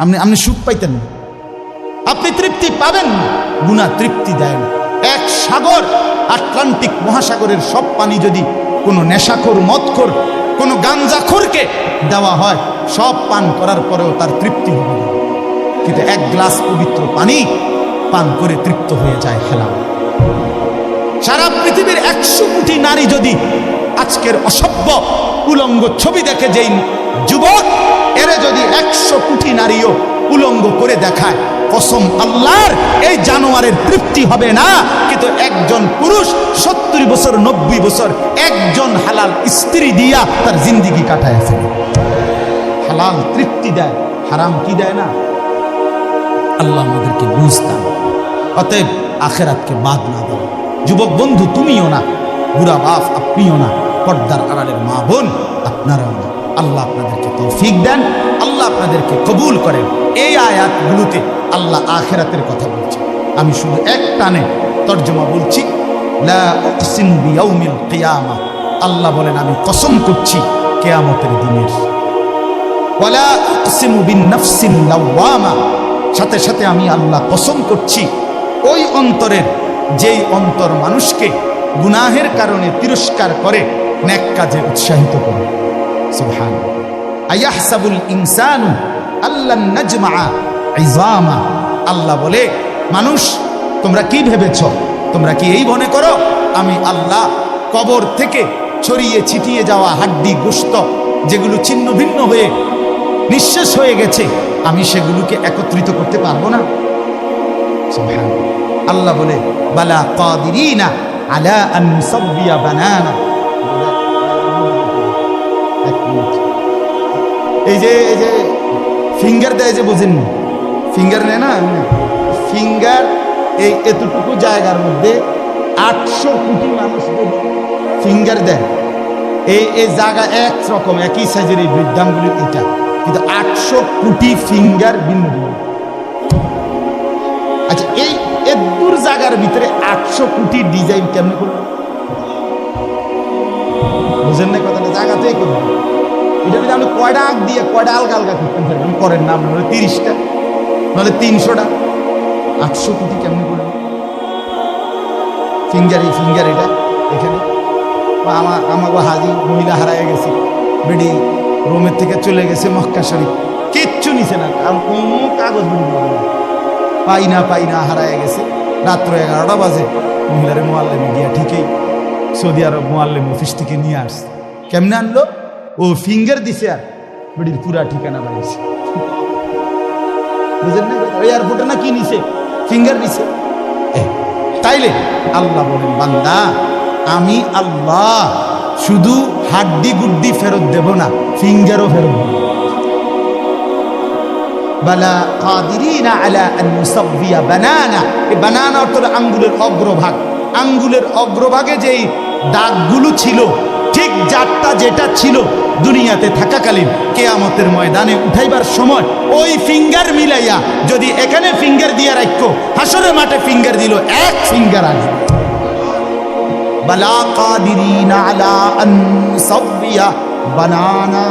আপনি সুখ পাইতেন না, আপনি তৃপ্তি পাবেন না। গুনাহ তৃপ্তি দেয় না। এক সাগর, আটলান্টিক মহাসাগরের সব পানি যদি কোনো নেশাখোর, মদখোর, কোনো গাঞ্জাখোরকে দেওয়া হয়, সব পান করার পরেও তার তৃপ্তি হবে না। কিন্তু এক গ্লাস পবিত্র পানি পান করে তৃপ্ত হয়ে যায় হালাল। সারা পৃথিবীর 100 কোটি নারী যদি আজকের অসভ্য উলঙ্গ ছবি দেখে, যেই যুবক এরে যদি 100 কোটি নারীও উলঙ্গ করে দেখায়, কসম আল্লাহর, এই জানোয়ারের তৃপ্তি হবে না। কিন্তু একজন পুরুষ 70 বছর 90 বছর একজন হালাল স্ত্রী দিয়া তার জিন্দেগি কাটায় ফেলে। হালাল তৃপ্তি দেয়, হারাম কি দেয় না। আল্লাহ আমাদেরকে বুঝতাম। অতএব আখেরাতকে বাদ না দাও। যুবক বন্ধু তুমিও না, বুড়া বাপ আপনিও না, পর্দার আড়ালের মা বোন আপনারাও না। আল্লাহ আপনাদেরকে তৌফিক দেন, আল্লাহ আপনাদেরকে কবুল করেন। এই আয়াতগুলোতে আল্লাহ আখিরাতের কথা বলছে। আমি শুধু এক টানে তর্জমা বলছি। লা উকসিমু বিয়াউমিল কিয়ামা, আল্লাহ বলেন আমি কসম করছি কিয়ামতের দিনের। ওয়ালা উকসিমু বিন-নাফসিল লাওয়ামা, সাথে সাথে আমি আল্লাহ কসম করছি ওই অন্তরের, যেই অন্তর মানুষকে গুনাহের কারণে তিরস্কার করে, নেক কাজে উৎসাহিত করে। সুবহানাল্লাহ। আয়াহসাবুল ইনসানু আল্লান নাজমা ইযামা, আল্লাহ বলে মানুষ তোমরা কি ভেবেছ, তোমরা কি এই মনে করো আমি আল্লাহ কবর থেকে ছড়িয়ে ছিটিয়ে যাওয়া হাড্ডি গোশত যেগুলো ছিন্ন ভিন্ন হয়ে নিঃশেষ হয়ে গেছে, আমি সেগুলোকে একত্রিত করতে পারবো না? সুবহানাল্লাহ। আল্লাহ বলে বালা কাদিরিনা আলা আন নুসাব্বিয়া বানানা। এই যে ফিঙ্গার দেয়, যে বুঝেন, ফিঙ্গার নেয় না, ফিঙ্গার এই এতটুকু জায়গার মধ্যে 800 কোটি মানুষ ফিঙ্গার দেয়। এই জায়গা একরকম, একই সাইজের এই বৃদ্ধাঙ্গুলি এটা, কিন্তু 800 কোটি ফিঙ্গার ভিন্ন ভিন্ন। আচ্ছা, এই এদুর জায়গার ভিতরে 800 কোটি ডিজাইন কেমনে করবে? বুঝেন না কথাটা? জায়গা তো এই করবে। এটা যদি আপনি কয়টা আঁক দিয়ে কয়টা আলগা আলগা করতেন পারবেন, করেন না, নাহলে 30টা, নাহলে 300টা। 800 কোটি কেমনে করবে ফিঙ্গার? এই ফিঙ্গার এটা এখানে আমাকে হাজি মহিলা হারায় গেছে, বেডি রোমের থেকে চলে গেছে মক্কা শরীফ, কিচ্ছু নিছে না, কারণ কোনো কাগজ বেডি পাই না হারায় গেছে। রাত্র 11টা বাজে মহিলারে মোয়াল্লেমে গিয়া ঠিকই সৌদি আরব মোয়াল্লেম অফিস থেকে নিয়ে আসছে। কেমনে আনলো? ও ফিঙ্গার দিছে আর বেডির পুরা ঠিকানা বানিয়েছে। বুঝলেন না? ওই এয়ারপোর্টে না কি নিছে, ফিঙ্গার নিছে। তাইলে আল্লাহ বলেন বান্দা আমি আল্লাহ শুধু হাড্ডি গুড্ডি ফেরত দেব না, ফিঙ্গারও ফেরত দেব। বালা কাদিরিনা আলা আন নুসাব্বিয়া বানানা। এই বানানা অর্থ আঙ্গুলের অগ্রভাগ। আঙ্গুলের অগ্রভাগে যেই দাগগুলো ছিল, ঠিক যারটা যেটা ছিল দুনিয়াতে থাকাকালীন, কিয়ামতের ময়দানে উঠাইবার সময় ওই ফিঙ্গার মিলাইয়া যদি এখানে ফিঙ্গার দিয়ে রাখো, হাসরের মাঠে ফিঙ্গার দিল, এক ফিঙ্গার আসবে। বালা কাদিরিনা আলা আন নুসাব্বিয়া বানানা।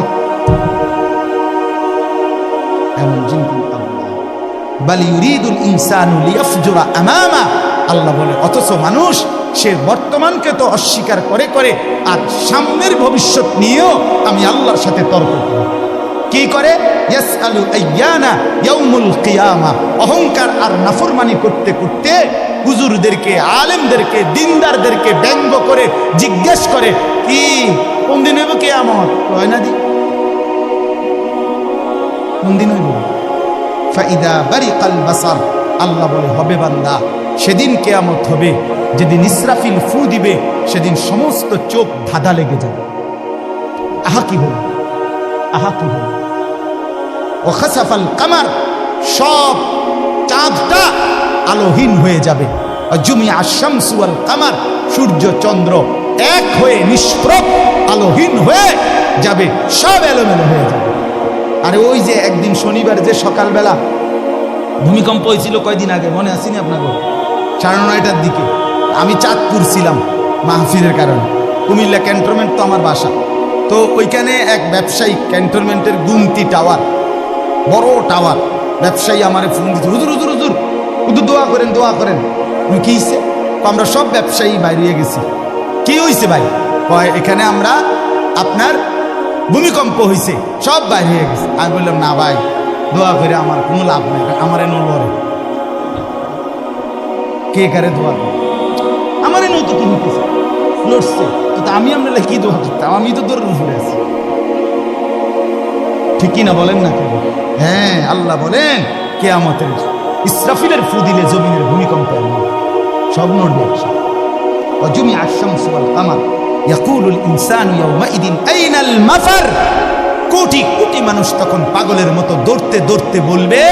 এমন জিনিস আল্লাহ বাল ইউরিদুল ইনসানু লিয়াফজুরা আমামা। আল্লাহ বলে অথচ মানুষ সে বর্তমানকে তো অস্বীকার করে করে আর সামনের ভবিষ্যৎ নিয়েও আমি আল্লাহর সাথে তর্ক করি। কি করে? ইয়াসআলু আইয়ানা ইয়াউমুল কিয়ামা। অহংকার আর নাফরমানি করতে করতে হুজুরদেরকে, আলেমদেরকে, দিনদারদেরকে ব্যঙ্গ করে জিজ্ঞেস করে কি কোন দিন হইব কিয়ামত? হয় না দি কোন দিন হইব? ফাইদা বারিকাল বাসার। আল্লাহ বলে হবে বান্দা, সেদিন কিয়ামত হবে যেদিন ইসরাফিল ফু দিবে, সেদিন সমস্ত চোখ ধাঁধা লেগে যাবে। আহা কি হল, আহা কি হল। ওয়া খাসাফাল কামার, সব চাঁদটা আলোহীন হয়ে যাবে। ওয়া জুমিআ আশ-শামসু ওয়াল কামার, সূর্য চন্দ্র এক হয়ে নিষ্প্রভ আলোহীন হয়ে যাবে, সব এলোমেলো হয়ে যাবে। আরে ওই যে একদিন শনিবার যে সকালবেলা ভূমিকম্প হয়েছিল কয়দিন আগে, মনে আসেনি আপনাকে? 9:30টার দিকে আমি চাঁদপুর ছিলাম মাহফিলের কারণে। কুমিল্লা ক্যান্টনমেন্ট, তো আমার বাসা, তো ওইখানে এক ব্যবসায়িক ক্যান্টনমেন্টের গুমতি টাওয়ার, বড় টাওয়ার। ব্যবসায়ী আমারে ফোন দিচ্ছে, হুজুর হুজুর হুজুর হুজুর দোয়া করেন দোয়া করেন। কি হয়েছে? আমরা সব ব্যবসায়ী বাইরে গেছি। কি হয়েছে ভাই? কয় এখানে আমরা আপনার ভূমিকম্প হয়েছে, সব বাইরে হয়ে গেছে। আমি বললাম না ভাই, দোয়া করে আমার কোনো লাভ নেই, আমার এনে লড়ে কে কারে দোয়া করে? আমার এনে তো কি হইতেছে, লড়ছে তো আমি আপনারা কি দোয়া করতাম? আমি তো দৌড়ের উপরে আছি, ঠিক কিনা বলেন না কেন? হ্যাঁ, আল্লাহ বলেন কিয়ামতের ইসরাফিলের ফু দিলে জমিনের ভূমিকম্প সব নড়বে। ওয়াজুমি আশ-শামসু ওয়াল কামার ইয়াকুলুল ইনসানু ইয়াওমাইদিন আইনাল মাফার। কোটি কোটি মানুষ তখন পাগলের মতো দৌড়তে দৌড়তে বলবে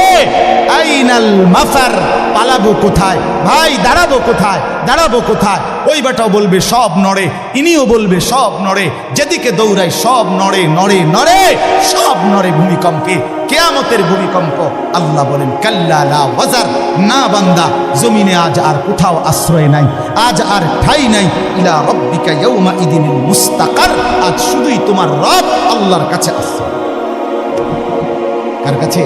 আইনাল মাফার, পালাবো কোথায় ভাই, দাঁড়াবো কোথায়, দাঁড়াবো কোথায়? ওই বেটাও বলবে সব নড়ে, ইনিও বলবে সব নড়ে, যেদিকে দৌড়ায় সব নড়ে নড়ে নড়ে, সব নড়ে ভূমিকম্পে, কিয়ামতের ভূমিকম্প। আল্লাহ বলেন কাল্লা লা ওয়াজার, না বান্দা, জমিনে আজ আর কোথাও আশ্রয় নাই, আজ আর ঠাঁই নাই। ইলা রাব্বিকা ইয়াউমা ইদিনিল মুস্তাকার, আজ শুধুই তোমার রব আল্লাহর কাছে আশ্রয়। কার কাছে?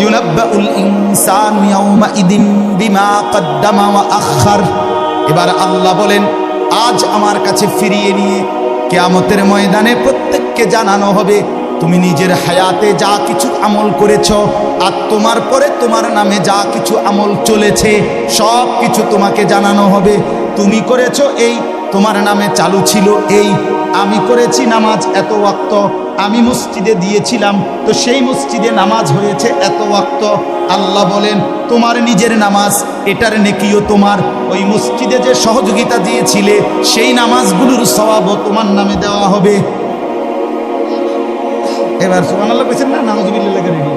ইউনাব্বাউল ইনসানু ইয়াউমা ইদিন বিমা কদ্দামা ওয়া আখার। এবার আল্লাহ বলেন আজ আমার কাছে ফিরিয়ে নিয়ে কিয়ামতের ময়দানে প্রত্যেককে জানানো হবে তুমি নিজের হায়াতে যা কিছু আমল করেছ, আর তোমার পরে তোমার নামে যা কিছু আমল চলেছে সব কিছু তোমাকে জানানো হবে। তুমি করেছো এই, তোমার নামে চালু ছিল এই, আমি করেছি নামাজ এত ওয়াক্ত, আমি মসজিদে দিয়েছিলাম তো সেই মসজিদে নামাজ হয়েছে এত ওয়াক্ত। আল্লাহ বলেন তোমার নিজের নামাজ, এটার নেকিও তোমার, ওই মসজিদে যে সহযোগিতা দিয়েছিলে সেই নামাজগুলোর সওয়াবও তোমার নামে দেওয়া হবে। এবার সুবহানাল্লাহ কইছেন না, নাউজুবিল্লাহ লেখা রেডি।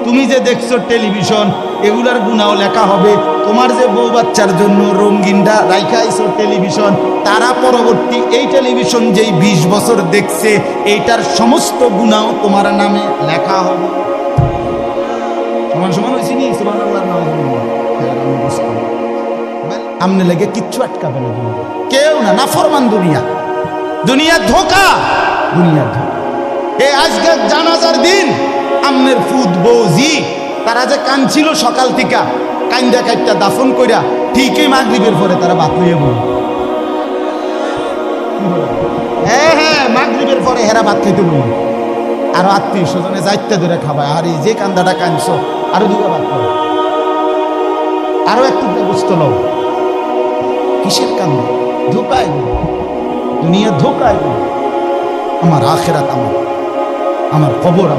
তুমি যে দেখছো টেলিভিশন, এগুলার গুনাও লেখা হবে। তোমার যে বউ বাচ্চার জন্য রঙিনটা রাইখা আইছো টেলিভিশন, তারা পরবর্তী এই টেলিভিশন যেই 20 বছর দেখছে এইটার সমস্ত গুনাও তোমার নামে লেখা হবে। সমান সমান হয়েছি নি? সুবহানাল্লাহ, নাউজুবিল্লাহ। আমনে লেগে কিচ্ছু আটকাবে না, কেউ না, নাফরমান দুনিয়া, দুনিয়া ধোঁকা, দুনিয়া ধোঁকা। এই আজকে জানাজার দিন আম্মের ফুদ বৌজি তারা যে কাঁদছিল সকাল থেকে, কান্দা কাইটা দাফন কইরা ঠিকই মাগরিবের পরে তারা বাত লইয়া বলল। হ্যাঁ হ্যাঁ, মাগরিবের পরে হেরা ভাত খাইতে বলল। আরো আত্মীয় স্বজনে যাইতে ধরে খাবায়, আর এই যে কান্দাটা কাঁদছো আরো দুটো ভাত করো, আরো একটু বুঝতে লও। কিসের কান্দা? ধোকায় দুনিয়া, ধোকায়। আমার আখেরাত আমার, আমার কবর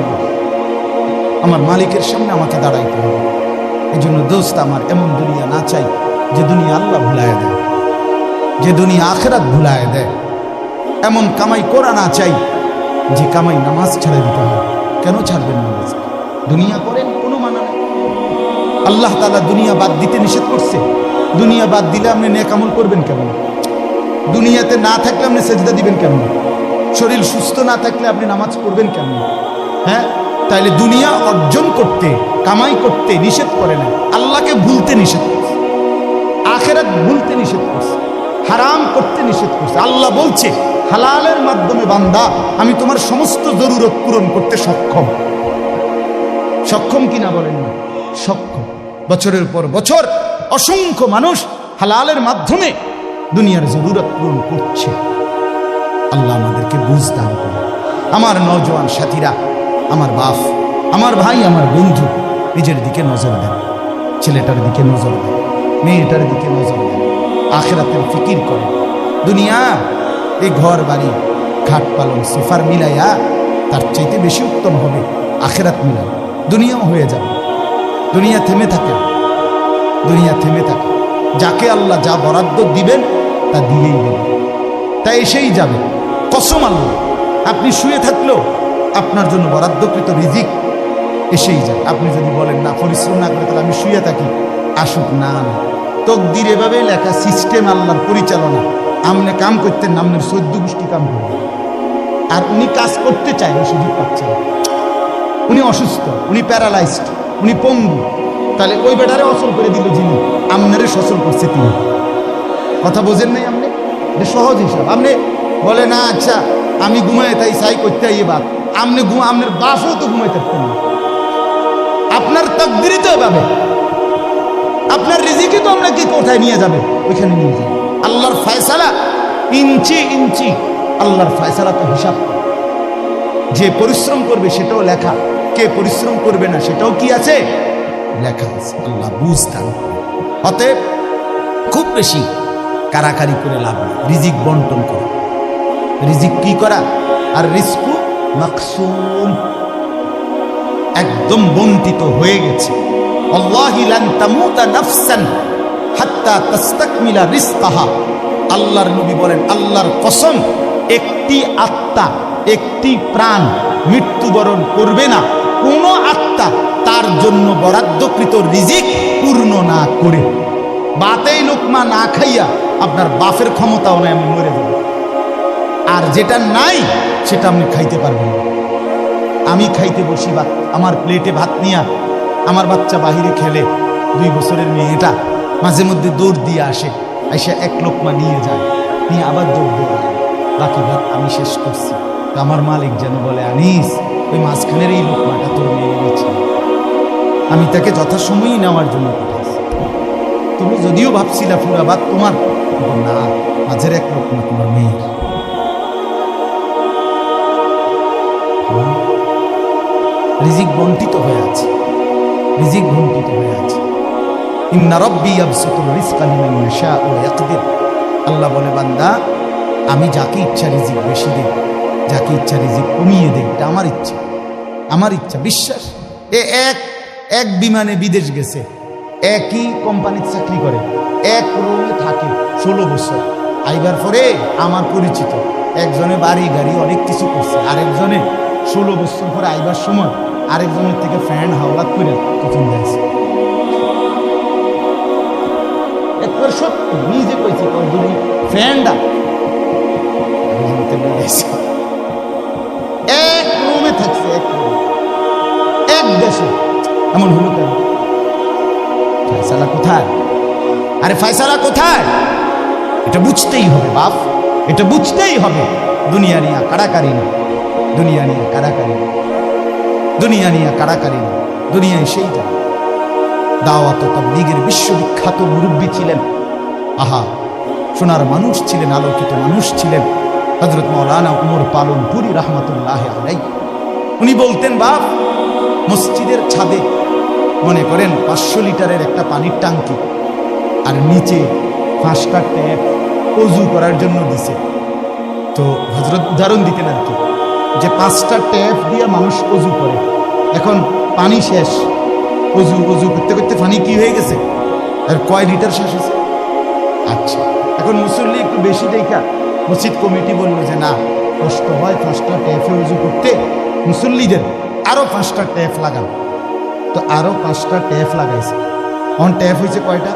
আমার মালিকের সামনে আমাকে দাঁড়াইতে হবে। এই জন্য দোস্ত আমার এমন দুনিয়া না চাই যে দুনিয়া আল্লাহ ভুলায় দেয়, যে দুনিয়া আখেরাত ভুলায় দেয়। এমন কামাই করা না চাই যে কামাই নামাজ ছেড়ে দিতে হয়। কেন ছাড়বেন নামাজ? দুনিয়া করেন, কোনো মানা নেই। আল্লাহ তাআলা দুনিয়া বাদ দিতে নিষেধ করছে। দুনিয়া বাদ দিলে আপনি নেক আমল করবেন কেমন? দুনিয়াতে না থাকলে আপনি সেজদা দিবেন কেমন? শরীর সুস্থ না থাকলে আপনি নামাজ পড়বেন কেমন? হ্যাঁ, তাইলে দুনিয়া অর্জন করতে, কামাই করতে নিষেধ করে না, আল্লাহকে ভুলতে নিষেধ করছে, আখেরাত ভুলতে নিষেধ করছে, হারাম করতে নিষেধ করছে। আল্লাহ বলছে হালালের মাধ্যমে বান্দা আমি তোমার সমস্ত জরুরত পূরণ করতে সক্ষম। সক্ষম কিনা বলেন না? সক্ষম। বছরের পর বছর অসংখ্য মানুষ হালালের মাধ্যমে দুনিয়ার জরুরত পূরণ করছে। আল্লাহ আমাদেরকে বুঝ দান করে। আমার নওজোয়ান সাথীরা, আমার বাপ, আমার ভাই, আমার বন্ধু, নিজের দিকে নজর দেন, ছেলেটার দিকে নজর দেন, মেয়েটার দিকে নজর দেন, আখেরাতের ফিকির করেন। দুনিয়া এই ঘর বাড়ি খাট পালন সোফার মিলাইয়া তার চাইতে বেশি উত্তম হবে আখেরাত মিলাই। দুনিয়াও হয়ে যাবে, দুনিয়া থেমে থাকে, দুনিয়া থেমে থাকে। যাকে আল্লাহ যা বরাদ্দ দিবেন তা দিয়েই দেবেন, তা এসেই যাবে। কসম আল্লাহ, আপনি শুয়ে থাকলেও আপনার জন্য বরাদ্দকৃত রিজিক এসেই যায়। আপনি যদি বলেন না, পরিশ্রম না করে, তাহলে আমি শুয়ে থাকি, আসুক। না না, তকদির এভাবে লেখা, সিস্টেম আল্লাহর পরিচালনা। আপনি কাম করতেন না, আপনার 14 গোষ্ঠী কাম করবেন। আর উনি কাজ করতে চায় না, সুযোগ পাচ্ছেন। উনি অসুস্থ, উনি প্যারালাইজড, উনি পঙ্গু, তাহলে ওই বেটারে অসল করে দিল যিনি, আপনারে সচল করছে তিনি। কথা বোঝেন নাই আপনি? সহজ হিসাব। আপনি বলে না, আচ্ছা আমি ঘুমাই তাই সাই করতে আইয়ে বাদ, আপনি আপনার বাপও তো ঘুমাই থাকতেন না, আপনার তাকদীরই তো এভাবে, আপনার রিজিকই তো আপনাকে কোথায় নিয়ে যাবে, ওইখানে নিয়ে যাবে। আল্লাহর ফয়সালা ইঞ্চি ইঞ্চি, আল্লাহর ফয়সালা তো হিসাব। যে পরিশ্রম করবে সেটাও লেখা, কে পরিশ্রম করবে না সেটাও কি আছে, লেখা আছে। আল্লাহ বুঝতাম। অতএব খুব বেশি কারাকারি করে লাভ নেই, রিজিক বন্টন করা, রিজিক কি করা। আর রিজকু মাকসুম, একদম বন্টিত হয়ে গেছে। আল্লাহি লান তামুতা নাফসান হাত্তা তাস্তাকমিলা রিজকাহা। আল্লাহর নবী বলেন, আল্লাহর কসম, একটি আত্মা, একটি প্রাণ মৃত্যুবরণ করবে না কোন আত্মা তার জন্য বরাদ্দকৃত রিজিক পূর্ণ না করে। বাতেই লোকমা না খাইয়া আপনার বাপের ক্ষমতাও নাই আমি মরে যাব, আর যেটা নাই সেটা আপনি খাইতে পারবেন না। আমি খাইতে বসি ভাত, আমার প্লেটে ভাত নিয়া আমার বাচ্চা বাহিরে খেলে, 2 বছরের মেয়েটা মাঝে মধ্যে দৌড় দিয়ে আসে, এসে এক লোকমা নিয়ে যায়, নিয়ে আবার দৌড় দিয়ে যায়, বাকি ভাত আমি শেষ করছি। তো আমার মালিক যেন বলে, আনিস ওই মাঝখানের এই লোকমাটা তোর মেয়ে নিচ্ছে, আমি তাকে যথাসময়ই নেওয়ার জন্য পাঠাইছি। তুমি যদিও ভাবছিলা পুরা ভাত তোমার, না, মাঝের এক লোকমা তোমার মেয়ের। রিজিক বন্টিত হয়ে আছে, রিজিক বন্টিত হয়ে আছে। ইন্না রাব্বি ইয়াবসুতুর রিজকা লিমান ইয়াশাউ ওয়া ইয়াকদির। আল্লাহ বলে, বান্দা আমি যাকে ইচ্ছা রিজিক বেশি দেই, যাকে ইচ্ছা রিজিক কমিয়ে দেই, এটা আমার ইচ্ছা, আমার ইচ্ছা। বিশ্বাস, এক বিমানে বিদেশ গেছে, একই কোম্পানির চাকরি করে, এক রুমে থাকে 16 বছর। আইবার পরে আমার পরিচিত একজনে বাড়ি গাড়ি অনেক কিছু করছে, আরেকজনে 16 বছর পরে আইবার সময় আরেকজনের থেকে ফ্যান হাওলাত করে টিফিন দিয়েছে। একবার সত্যি নিজে কইছে, ফ্যানটা এক রুমে থাকছে, এক রুমে, এক দেশে। এমন হলো কেন? ফয়সালা কোথায়? আরে ফয়সালা কোথায়? এটা বুঝতেই হবে বাপ, এটা বুঝতেই হবে। দুনিয়া নিয়ে কাড়াকাড়ি না, দুনিয়া নিয়ে কাড়াকাড়ি না, দুনিয়া নিয়ে কাড়াকাড়ি না। দুনিয়ায় সেইটা দাওয়াত ও তাবলীগের বিশ্ববিখ্যাত মুরব্বী ছিলেন, আহা সোনার মানুষ ছিলেন, আলোকিত মানুষ ছিলেন হযরত মাওলানা উমর পালনপুরি রাহমাতুল্লাহি আলাইহি। উনি বলতেন, বাপ মসজিদের ছাদে মনে করেন 500 লিটারের একটা পানির ট্যাঙ্কি, আর নিচে 5টা ট্যাপ ওযু করার জন্য দিছে। তো হযরত উদাহরণ দিতেন আর কি, যে 5টা ট্যাপ দিয়ে মানুষ ওযু করে, এখন পানি শেষ, ওযু করতে করতে পানি কি হয়ে গেছে, আর কয় লিটার শেষ হয়েছে। আচ্ছা, এখন মুসল্লি একটু বেশি দেখা মসজিদ কমিটি বলল যে না, কষ্ট হয় 5টা ট্যাপে ওযু করতে, মুসল্লিদের আরো 5টা ট্যাপ লাগান। তো আরো 5টা ট্যাপ লাগাইছে। এখন ট্যাপ হয়েছে কয়টা?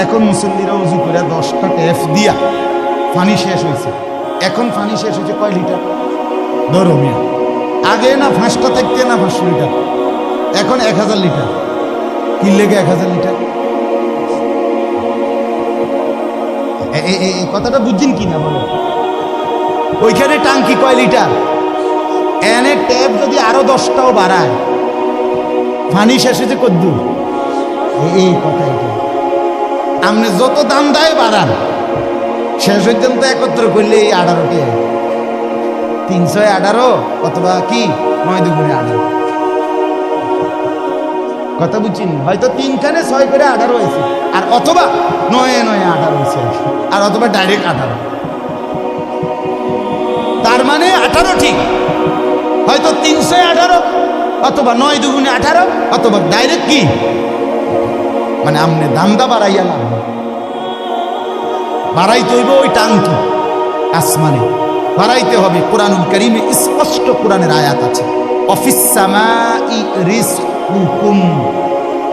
এখন মুসল্লিরা ওযু করে 10টা ট্যাপ দিয়া পানি শেষ হয়েছে। এখন পানি শেষ হয়েছে কয় লিটার? ধরো মিয়া, আগে না 5টা থাকতে না 500 লিটার, এখন 1000 লিটার। কি লেগে 1000 লিটার? এই কথাটা বুঝছেন কি না বলো? ওইখানে টাঙ্কি কয় লিটার, এনে ট্যাপ যদি আরো 10টাও বাড়ায়, পানি শেষ হয়েছে কদ্দুর? এই কথা, এটা আপনি যত দাম দেয় বাড়ান, শেষ পর্যন্ত একত্র করলে এই 18টি 318 অথবা কি 9 দুগুণে 18। কথা বুঝছেন? হয়তো 3খানে 6 করে 18 হয়েছে, আর অথবা 9 9 18 হয়েছে, আর অথবা ডাইরেক্ট 18। তার মানে 18 ঠিক, হয়তো 318 অথবা 9 দুগুণে 18 অথবা ডাইরেক্ট কি, মানে আমনে দামদা বাড়াইয়া লাভ, বাড়াইতে হইব ওই টাঙ্কি আসমানে বাড়াইতে হবে। কোরআনুল কারীমে স্পষ্ট কোরআনের আয়াত আছে, অফিস সামাই রিজকুকুম,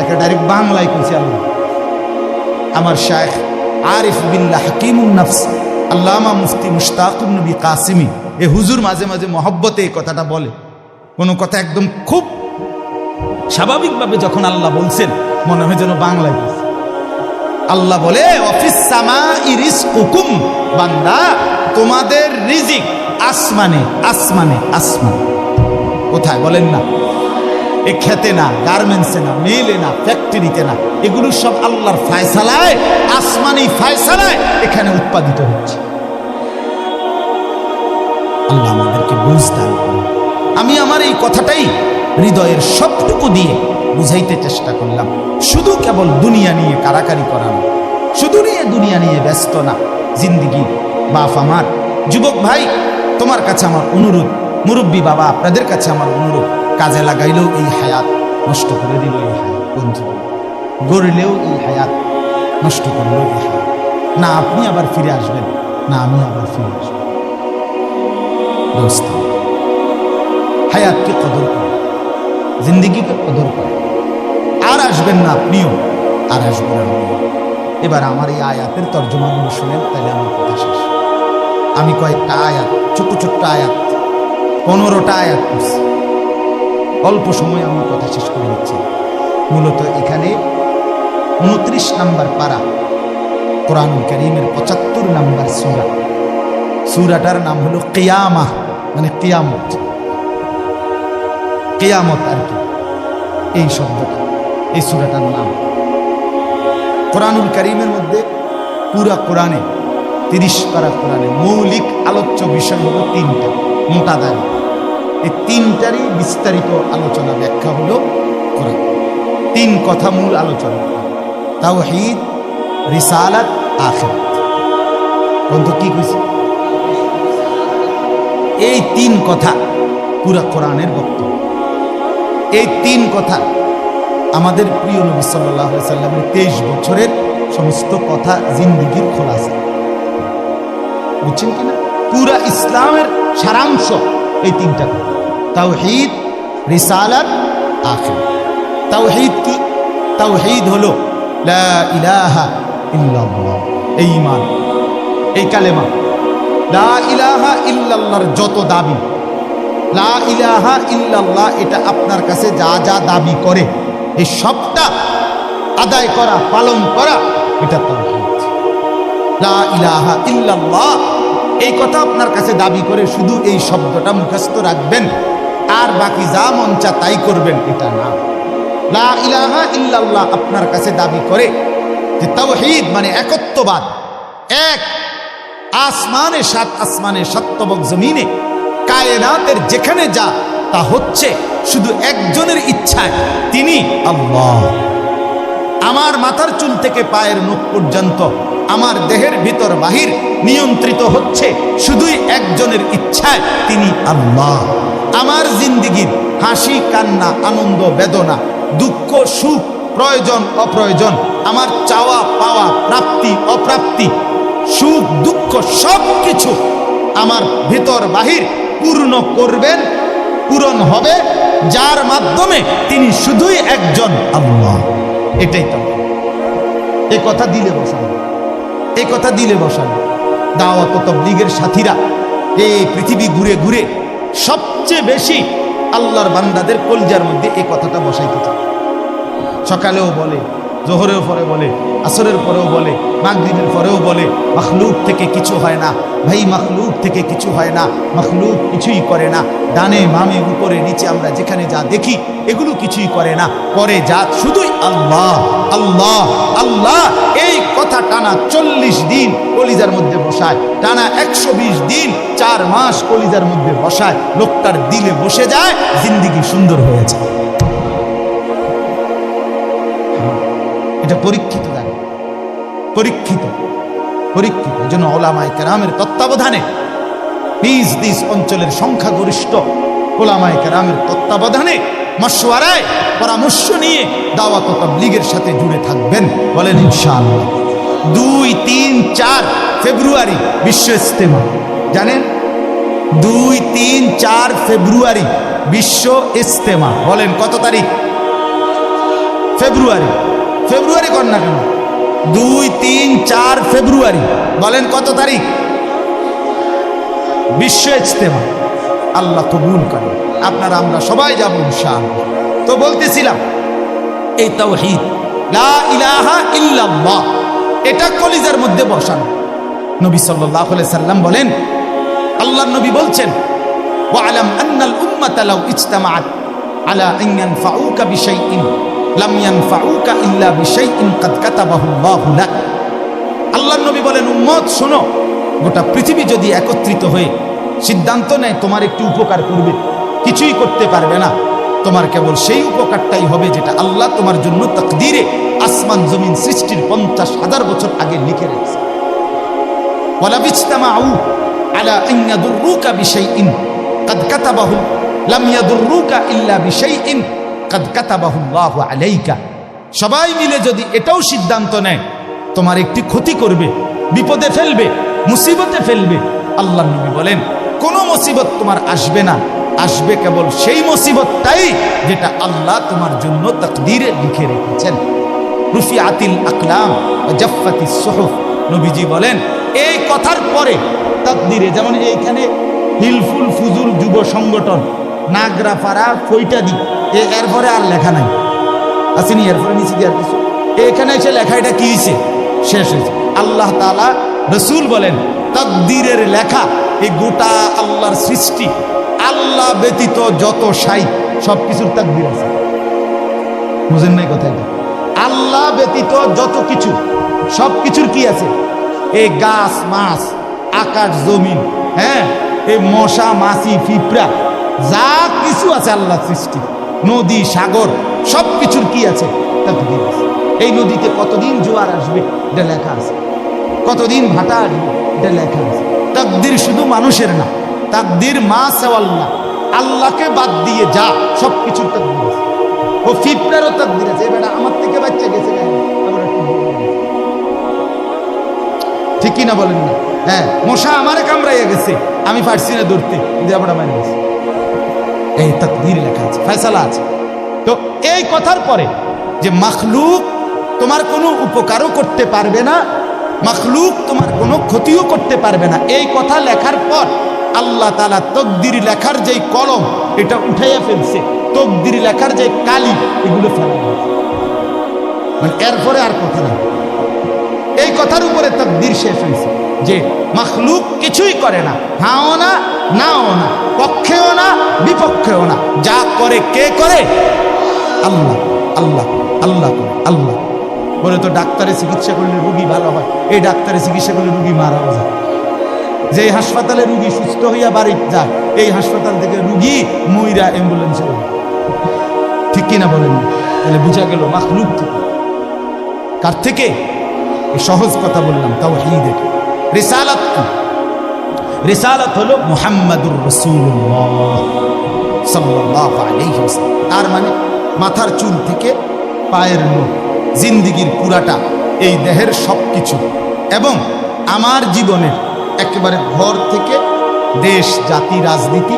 এটা ডাইরেক্ট বাংলায় কইছে আল্লাহ। আমার শাইখ আরিফ বিল্লাহ হাকিমুন নফস আল্লামা মুফতি মুশতাকুন নবী কাসিমি, এ হুজুর মাঝে মাঝে মহব্বতে এই কথাটা বলে। কোনো কথা একদম খুব স্বাভাবিকভাবে যখন আল্লাহ বলছেন, মনে হয় যেন বাংলায় বলছে। আল্লাহ বলে, অফিস সামাই রিজকুকুম, বান্দা তোমাদের রিজিক আসমানে আসমানে আসমানে। কোথায় বলেন না? এ খেতে না, গার্মেন্টসে না, মেলে না, ফ্যাক্টরিতে না, এগুলো সব আল্লাহর ফায়সালায়, আসমানি ফায়সালায় এখানে উৎপাদিত হচ্ছে। আল্লাহ আমাদেরকে বুঝতে হবে। আমি আমার এই কথাটাই হৃদয়ের সবটুকু দিয়ে বুঝাইতে চেষ্টা করলাম। শুধু কেবল দুনিয়া নিয়ে কারাকারি করা না, শুধু দুনিয়া নিয়ে ব্যস্ত না। জিন্দিগি বাপ আমার, যুবক ভাই তোমার কাছে আমার অনুরোধ, মুরব্বী বাবা আপনাদের কাছে আমার অনুরোধ, কাজে লাগাইলেও এই হায়াত নষ্ট করে দিল এই হায়াত, বন্ধু গড়লেও এই হায়াত নষ্ট করলেও এই হায়াত। না আপনি আবার ফিরে আসবেন, না আমি আবার ফিরে আসবো। দোস্ত, হায়াতকে কদর করে, জিন্দিগিকে কদর করে। আর আসবেন না আপনিও, আর আসবেন আমিও। এবার আমার এই আয়াতের তর্জমাগুলো শুনেন, তাহলে আমার কথা শেষ। আমি কয়েকটা আয়াত, ছোট্ট ছোট্ট আয়াত, 15টা আয়াত করছি। অল্প সময় আমি কথা শেষ করে দিচ্ছি। মূলত এখানে 29 নম্বর পারা, কোরআনুল কারীমের 75 নম্বর সূরা। সূরাটার নাম হলো কিয়ামাহ, মানে কিয়ামত। কিয়ামত আর কি, এই শব্দটা, এই সূরাটার নাম। কোরআনুল কারীমের মধ্যে পুরা কোরআনে 30 পারা কোরআনে মৌলিক আলোচ্য বিষয় হলো 3টা, মোটা দাড়ি। এই 3টারই বিস্তারিত আলোচনা ব্যাখ্যা হলো কোরআন। 3 কথা মূল আলোচনা: তাওহীদ, রিসালাত, আখিরাত। বন্ধু কি কইছি? এই 3 কথা পুরা কোরআনের বক্তব্য। এই 3 কথা আমাদের প্রিয় নবী সাল্লাল্লাহু আলাইহি সাল্লামের 23 বছরের সমস্ত কথা, জিন্দিগির খোলাসা। বুঝছেন কিনা? পুরা ইসলামের সারাংশ এই 3টা কথা: তাওহীদ, রিসালাত, আখিরাত। তাওহীদ কি? তাওহীদ হলো লা ইলাহা ইল্লাল্লাহ, এই ঈমান, এই কালেমা। লা ইলাহা ইল্লাল্লাহর যত দাবি, লা ইলাহা ইল্লাল্লাহ এটা আপনার কাছে যা যা দাবি করে, এই সবটা আদায় করা, পালন করা, এটা তাওহীদ। লা ইলাহা ইল্লাল্লাহ এই কথা আপনার কাছে দাবি করে শুধু এই শব্দটা মুখস্থ রাখবেন আর বাকি যা মন চা তাই করবেন, এটা না। লা ইলাহা ইল্লাল্লাহ আপনার কাছে দাবি করে যে তাওহীদ মানে একত্ববাদ। এক আসমানে, 7 আসমানে, 7 তবক জমিনে, কায়নাতের যেখানে যা তা হচ্ছে শুধু একজনের ইচ্ছায়, তিনি আল্লাহ। আমার মাথার চুল থেকে পায়ের নখ পর্যন্ত, আমার দেহের ভিতর বাহির নিয়ন্ত্রিত হচ্ছে শুধুই একজনের ইচ্ছায়, তিনি আল্লাহ। আমার জিন্দিগির হাসি, কান্না, আনন্দ, বেদনা, দুঃখ, সুখ, প্রয়োজন, অপ্রয়োজন, আমার চাওয়া পাওয়া, প্রাপ্তি অপ্রাপ্তি, সুখ দুঃখ সব কিছু আমার ভিতর বাহির পূর্ণ করবেন, পূরণ হবে যার মাধ্যমে, তিনি শুধুই একজন আল্লাহ। এটাই তো এই কথা দিলে বসানো, এই কথা দিলে বসানো। দাওয়াত ও তাবলীগের সাথীরা এই পৃথিবী ঘুরে ঘুরে সবচেয়ে বেশি আল্লাহর বান্দাদের কলজার মধ্যে এই কথাটা বসাইতে চায়। সকালেও বলে, জোহরের পরে বলে, আসরের পরেও বলে, মাগরিবের পরেও বলে, মাখলুক থেকে কিছু হয় না ভাই, মাখলুক থেকে কিছু হয় না, মাখলুক কিছুই করে না। ডানে বামে উপরে নিচে আমরা যেখানে যা দেখি এগুলো কিছুই করে না, করে যা শুধুই আল্লাহ আল্লাহ আল্লাহ। এই কথা টানা 40 দিন কলিজার মধ্যে বসায়, টানা 120 দিন 4 মাস কলিজার মধ্যে বসায়, লোকটার দিলে বসে যায়, জিন্দিগি সুন্দর হয়ে যায়। এটা পরীক্ষিত জানি, পরীক্ষিত পরীক্ষিত। এই জন্য ওলামায়ে কেরামের তত্ত্বাবধানে নিজ অঞ্চলের সংখ্যাগরিষ্ঠ ওলামায়ে কেরামের তত্ত্বাবধানে মশওয়ারায় পরামর্শ নিয়ে দাওয়াত ও তাবলীগের সাথে জুড়ে থাকবেন, বলেন ইনশাআল্লাহ। 2, 3, 4 ফেব্রুয়ারি বিশ্ব ইজতেমা, জানেন? 2, 3, 4 ফেব্রুয়ারি বিশ্ব ইজতেমা। বলেন কত তারিখ? ফেব্রুয়ারি। ফেব্রুয়ারি কর না কেন? 2, 3, 4 ফেব্রুয়ারি। বলেন কত তারিখ? বিশ্ব ইজতেমা। আল্লাহ কবুল করেন। আপনারা আমরা সবাই যাব ইনশাআল্লাহ। তো বলতেছিলাম এই তাওহীদ লা ইলাহা ইল্লাল্লাহ এটা কলিজার মধ্যে বসানো। নবী সাল্লাল্লাহু আলাইহি সাল্লাম বলেন, আল্লাহর নবী বলছেন, ওয়ালাম আন্নাল উম্মাতা লাউ ইজতামাআত আলা আন ইয়ানফাউকা বিশাইইন লাম ইয়ানফাউকা ইল্লা বিশাইইন কাদ কাতাবাহু আল্লাহু লাক। আল্লাহর নবী বলেন, উম্মত শোনো, গোটা পৃথিবী যদি একত্রিত হয়ে সিদ্ধান্ত নেয় তোমার একটু উপকার করবে, কিছুই করতে পারবে না। তোমার কেবল সেই উপকারটাই হবে যেটা আল্লাহ তোমার জন্য তাকদীরে আসমান জমিন সৃষ্টির 50,000 বছর আগে লিখে রেখেছে। ওয়ালা বিজতামাউ আলা আন ইয়াদুররুকা বিশাইইন কাদ কাতাবাহু লাম ইয়াদুররুকা ইল্লা বিশাইইন কাদ কাতাবাহু আল্লাহু আলাইকা। সবাই মিলে যদি এটাও সিদ্ধান্ত নেয় তোমার একটি ক্ষতি করবে, বিপদে ফেলবে, মুসিবতে ফেলবে, আল্লাহর নবী বলেন কোনো মুসিবত তোমার আসবে না, আসবে কেবল সেই মুসিবতটাই যেটা আল্লাহ তোমার জন্য তাকদীরে লিখে রেখেছেন। রুফিআতিল আকলাম ওয়া জাফফাতিস সুহুফ। নবীজি বলেন এই কথার পরে তাকদীরে, যেমন এইখানে হিলফুল ফুজুল যুব সংগঠন নাগরাপাড়া ফইটাদি, এরপরে আর লেখা নাই, আসেনি, এরপরে নিচে দিয়ে আর কিছু, এখানে এসে লেখা এটা কি হয়েছে, শেষ হয়েছে। আল্লাহ তাআলা, রসুল বলেন তাকদীরের লেখা এই গোটা আল্লাহর সৃষ্টি, আল্লাহ ব্যতীত যত সাই সব কিছুর তাকদীর আছে। বুঝেন নাই কথা? আল্লাহ ব্যতীত যত কিছু সব কিছুর কি আছে? এই গাছ মাছ, আকাশ জমিন, হ্যাঁ, এই মশা মাছি পিঁপড়া যা কিছু আছে আল্লাহ সৃষ্টি, নদী সাগর সব কিছুর কি আছে? তাকদীর আছে। এই নদীতে কতদিন জোয়ার আসবে এটা লেখা আছে, কতদিন ভাটা আসবে এটা লেখা আছে। তাকদীর শুধু মানুষের না, তাকদীর মা সেওয়াল্লাহ, আল্লাহকে বাদ দিয়ে যা সব কিছুর তাকদীর আছে। ও ফিপটারও তাকদীর আছে, বেটা আমার থেকে বাচ্চা গেছে, ঠিক কি না বলেন না? হ্যাঁ, মশা আমারে কামড়াইয়া গেছে, আমি পারছি না ধরতে, দেবটা মারি গেছে, এই তাকদীর লেখা আছে, ফয়সালা আছে। তো এই কথার পরে যে মাখলুক তোমার কোনো উপকারও করতে পারবে না, মাখলুক তোমার কোনো ক্ষতিও করতে পারবে না, এই কথা লেখার পর আল্লাহ তাআলা তকদির লেখার যেই কলম এটা উঠাইয়া ফেলছে, তকদির লেখার যে কালি এগুলো ফেলা হয়েছে, মানে এরপরে আর কথা নেই। এই কথার উপরে তকদির শেষ হয়েছে যে মাখলুক কিছুই করে না, হাও না নাও না, পক্ষেও না বিপক্ষেও না, যা করে কে করে? আল্লাহ। আল্লাহ আল্লাহ করে, আল্লাহ বলে। তো ডাক্তারে চিকিৎসা করলে রুগী ভালো হয়, এই ডাক্তারে চিকিৎসা করলে রুগী মারাও যায়। যে হাসপাতালে রুগী সুস্থ হইয়া বাড়ি যায়, এই হাসপাতাল থেকে রুগী মইরা অ্যাম্বুলেন্সে, ঠিক কিনা বলেন? তাহলে বুঝা গেল মাখলুক থেকে। কার থেকে? এই সহজ কথা বললাম, তাওহীদের। রিসালাত কি? রিসালাত হলো মুহাম্মাদুর রাসূলুল্লাহ সাল্লাল্লাহু আলাইহি ওয়াসাল্লাম। তার মানে মাথার চুল থেকে পায়ের নখ, জিন্দিগির পুরাটা, এই দেহের সব কিছু, এবং আমার জীবনের একেবারে ঘর থেকে দেশ জাতি রাজনীতি,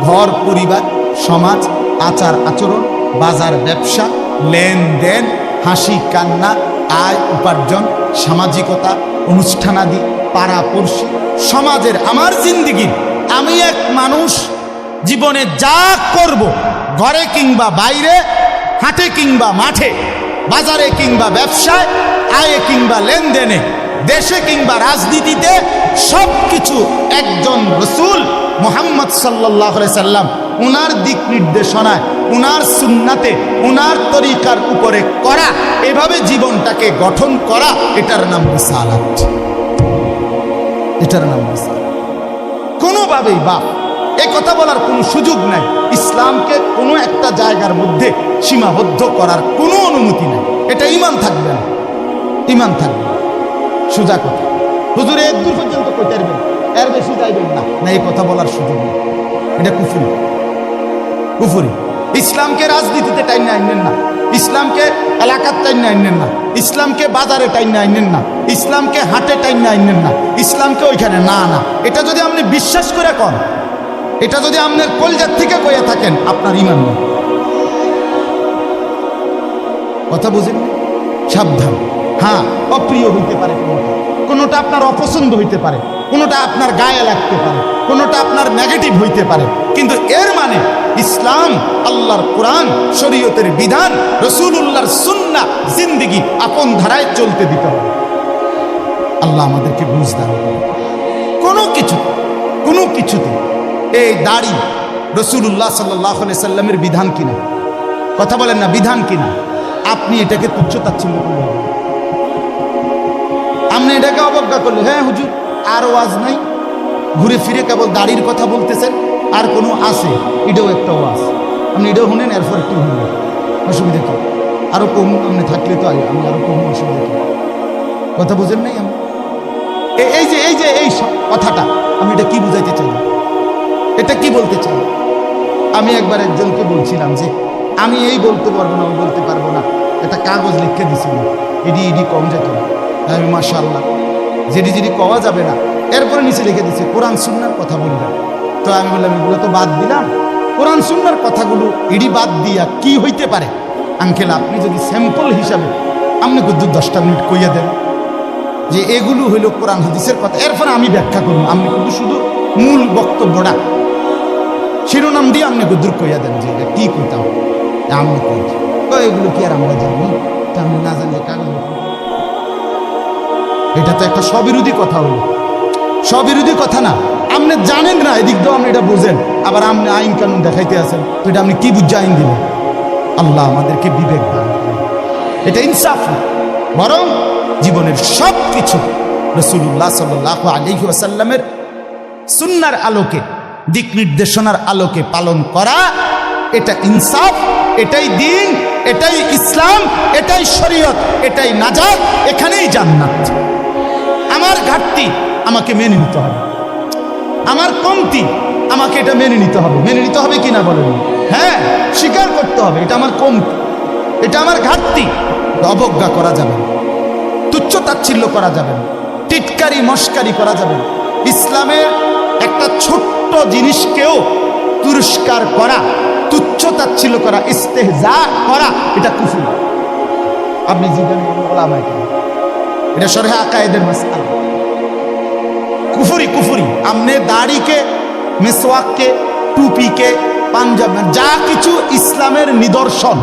ঘর পরিবার সমাজ, আচার আচরণ, বাজার ব্যবসা, লেনদেন, হাসি কান্না, আয় উপার্জন, সামাজিকতা, অনুষ্ঠানাদি, পাড়াপড়শি, সমাজের আমার জিন্দিগির, আমি এক মানুষ জীবনে যা করব, ঘরে কিংবা বাইরে, হাটে কিংবা মাঠে, বাজারে কিংবা ব্যবসায়, আয়ে কিংবা লেনদেনে, দেশে কিংবা রাজনীতিতে, সব কিছু একজন রসূল মুহাম্মদ সাল্লাল্লাহু আলাইহি সাল্লাম উনার দিক নির্দেশনায়, উনার সুন্নাতে, উনার তরিকার উপরে করা, এভাবে জীবনটাকে গঠন করা, এটার নাম রিসালাত। এটার নাম রিসালাত। কোনোভাবেই বাপ এই কথা বলার কোনো সুযোগ নাই, ইসলামকে কোনো একটা জায়গার মধ্যে সীমাবদ্ধ করার কোনো অনুমতি নাই। এটা ঈমান থাকবে না, ঈমান থাকবে। সোজা কথা, হুজুরে এক দূর পর্যন্ত কইতে পারবেন, এর বেশি যাইবেন না, না এই কথা বলার সুযোগ নেই। এটা কুফরি, কুফরি। ইসলামকে রাজনীতিতে টাইনে আইনেন না, ইসলামকে এলাকার টাইনে আইনেন না, ইসলামকে বাজারে টাইনে আইনেন না, ইসলামকে হাটে টাইনে আইনেন না, ইসলামকে ওইখানে না না। এটা যদি আপনি বিশ্বাস করে কন, এটা যদি আপনার কলজার থেকে কইয়া থাকেন, আপনার ঈমান নেই। কথা বুঝেন? সাবধান। হ্যাঁ, অপ্রিয় হইতে পারে কোনোটা, কোনোটা আপনার অপছন্দ হইতে পারে, কোনোটা আপনার গায়ে লাগতে পারে, কোনোটা আপনার নেগেটিভ হইতে পারে, কিন্তু এর মানে ইসলাম, আল্লাহর কোরআন, শরীয়তের বিধান, রাসূলুল্লাহর সুন্নাহ, জিন্দেগি আপন ধারায় চলতে দিতে হবে। আল্লাহ আমাদেরকে বুঝ দান করুন। কোনো কিছুতে এই দাড়ি রাসূলুল্লাহ সাল্লাল্লাহু আলাইহি সাল্লামের বিধান কিনা? কথা বলেন না, বিধান কিনা? আপনি এটাকে তুচ্ছ তাচ্ছিল্য করলে হবে, আপনি এটাকে অবজ্ঞা করলে, হ্যাঁ হুজুর আর ওয়াজ নাই, ঘুরে ফিরে কেবল দাড়ির কথা বলতেছেন, আর কোনো আছে, এটাও একটা ওয়াজ, আপনি এটাও শুনেন, এরপর একটু শুনবেন, অসুবিধা কি? আরো কম আপনি থাকলে তো আমি আরো কম, অসুবিধা কি? কথা বুঝেন নাই? আমি এই কথাটা আমি এটা কি বুঝাইতে চাই, এটা কি বলতে চাই? আমি একবার একজনকে বলছিলাম যে আমি এই বলতে পারবো না, বলতে পারবো না, একটা কাগজ লিখে দিছিল, এডি কম যেত না। আমি মাশাআল্লাহ, যেটি কওয়া যাবে না, এরপরে নিচে লিখে দিচ্ছে কোরআন সুন্নাহর কথা বললাম। তো আমি বললাম এগুলো তো বাদ দিলাম, কোরআন সুন্নাহর কথাগুলো এডি বাদ দিয়া কি হইতে পারে? আঙ্কেল আপনি যদি স্যাম্পল হিসাবে আপনি কিন্তু 10টা মিনিট কইয়া দেন যে এগুলো হইল কোরআন হাদিসের কথা, এরপরে আমি ব্যাখ্যা করুন, আপনি কিন্তু শুধু মূল বক্তব্যটা শিরোনাম দিয়ে আপনি গুদ্দুর কইয়া দেন যে এটা কি কইতাম, আমি কই এগুলো কি আর আমরা জানি? তা আমি না জানলে কাগজ, এটা তো একটা স্ববিরোধী কথা হলো, স্ববিরোধী কথা না? আপনি জানেন না, এদিক দিয়ে আপনি এটা বুঝেন, আবার আপনি আইন কানুন দেখাইতে আছেন, তো এটা আপনি কি বুঝে আইন দিলেন? আল্লাহ আমাদেরকে বিবেক দান করেন, এটা ইনসাফ না, বরং জীবনের সব কিছু রাসূলুল্লাহ সাল্লাল্লাহু আলাইহি ওয়াসাল্লামের সুন্নাহর আলোকে, দিক নির্দেশনার আলোকে পালন করা, এটা ইনসাফ, এটাই দ্বীন, এটাই ইসলাম, এটাই শরীয়ত, এটাই নাজাত, এখানেই জান্নাত। আমার ঘাটতি আমাকে মেনে নিতে হবে, আমার কমতি আমাকে এটা মেনে নিতে হবে, মেনে নিতে হবে কিনা বলেন? হ্যাঁ, স্বীকার করতে হবে, এটা আমার কমতি, এটা আমার ঘাটতি। অবজ্ঞা করা যাবে না, তুচ্ছ তাচ্ছিল্য করা যাবে না, টিটকারি মস্কারি করা যাবে না। ইসলামের একটা ছোট্ট জিনিসকেও তুরস্কার করা, তুচ্ছ তাচ্ছিল্য করা, ইস্তেহজা করা, এটা কুফর। আপনি জিজ্ঞাসা ওলামায়ে কেরাম, এটা শরহে আকায়েদের মাসআলা, কুফরি। আপনি দাড়িকে, মিসওয়াককে, টুপিকে, পাঞ্জাব, যা কিছু ইসলামের নিদর্শন,